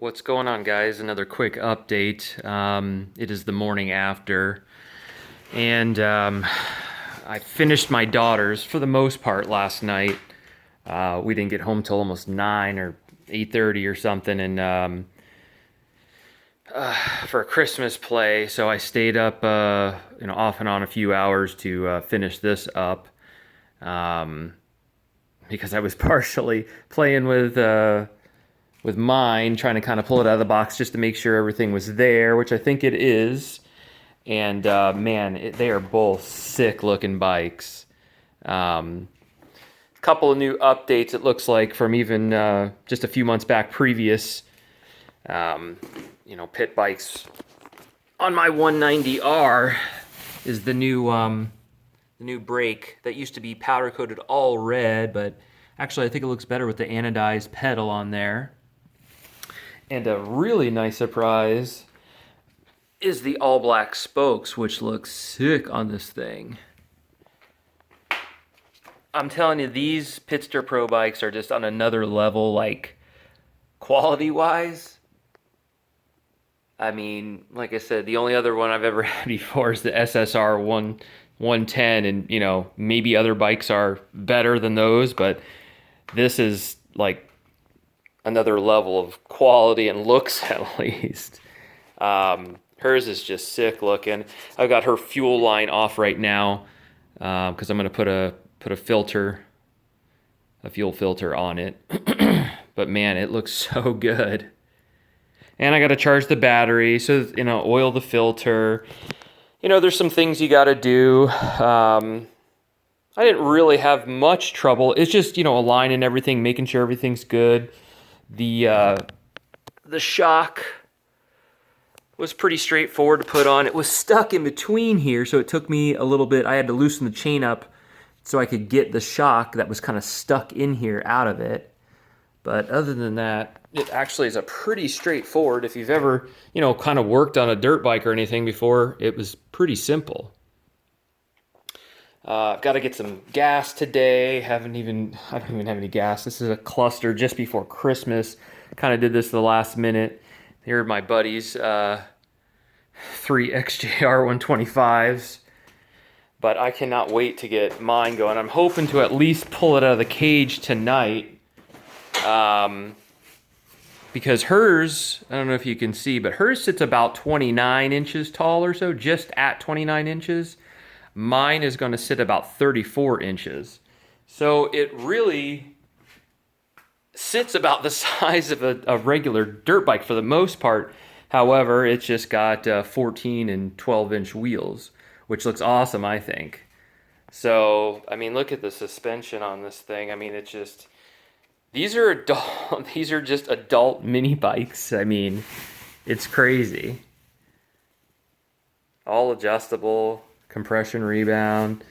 What's going on, guys? Another quick update. It is the morning after, and I finished my daughters for the most part last night. We didn't get home till almost 9 or 8:30 or something, and for a Christmas play, so I stayed up, off and on a few hours to finish this up, because I was partially playing with mine, trying to kind of pull it out of the box just to make sure everything was there, which I think it is. And man, they are both sick looking bikes. A couple of new updates, it looks like, from even just a few months back previous. Pit bikes on my 190R is the new brake that used to be powder coated all red, but actually I think it looks better with the anodized pedal on there. And a really nice surprise is the all black spokes, which look sick on this thing. I'm telling you, these Pitster Pro bikes are just on another level, like quality wise. I mean, like I said, the only other one I've ever had before is the SSR 110, and maybe other bikes are better than those, but this is like another level of quality and looks at least. Hers is just sick looking. I've got her fuel line off right now because I'm gonna put a fuel filter on it. But man, it looks so good. And I got to charge the battery, so oil the filter. There's some things you got to do. I didn't really have much trouble. It's just aligning everything, making sure everything's good. The shock was pretty straightforward to put on. It was stuck in between here, so it took me a little bit. I had to loosen the chain up so I could get the shock that was kind of stuck in here out of it. But other than that, it actually is a pretty straightforward. If you've ever, kind of worked on a dirt bike or anything before, it was pretty simple. I've got to get some gas today. I don't even have any gas. This is a cluster just before Christmas. Kind of did this the last minute. Here are my buddies, 3 XJR 125s. But I cannot wait to get mine going. I'm hoping to at least pull it out of the cage tonight. Because hers, I don't know if you can see, but hers sits about 29 inches tall or so, just at 29 inches. Mine is going to sit about 34 inches. So it really sits about the size of a regular dirt bike for the most part. However, it's just got 14 and 12-inch wheels, which looks awesome, I think. So, I mean, look at the suspension on this thing. I mean, it's just... These are just adult mini bikes. I mean, it's crazy. All adjustable, compression rebound,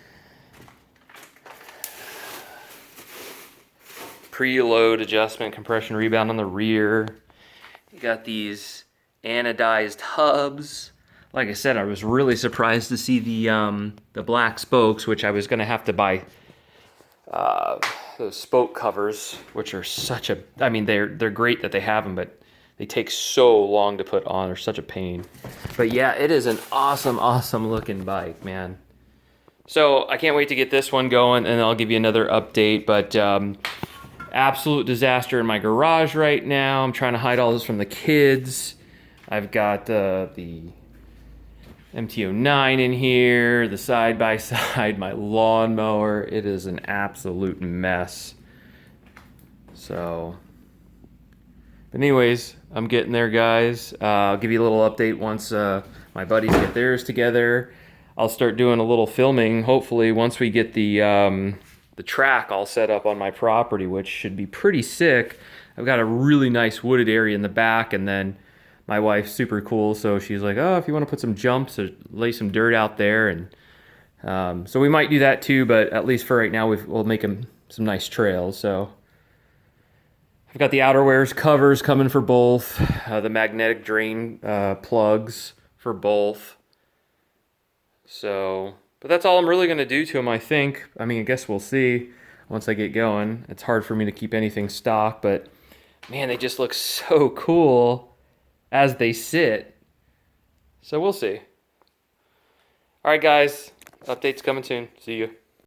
preload adjustment, compression rebound on the rear. You got these anodized hubs. Like I said, I was really surprised to see the black spokes, which I was going to have to buy those spoke covers, which are they're great that they have them, but they take so long to put on. They're such a pain. But yeah, it is an awesome looking bike, man. So I can't wait to get this one going, and I'll give you another update. But absolute disaster in my garage right now. I'm trying to hide all this from the kids. I've got the MT-09 in here, the side-by-side, my lawnmower. It is an absolute mess. So, but anyways, I'm getting there, guys. I'll give you a little update once my buddies get theirs together. I'll start doing a little filming, hopefully, once we get the track all set up on my property, which should be pretty sick. I've got a really nice wooded area in the back, and then my wife's super cool, so she's like, oh, if you want to put some jumps or lay some dirt out there. And so we might do that too, but at least for right now, we'll make them some nice trails. So I've got the outerwears covers coming for both, the magnetic drain plugs for both. So, but that's all I'm really going to do to them, I think. I mean, I guess we'll see once I get going. It's hard for me to keep anything stock, but man, they just look so cool as they sit. So we'll see. All right, guys, updates coming soon. See you.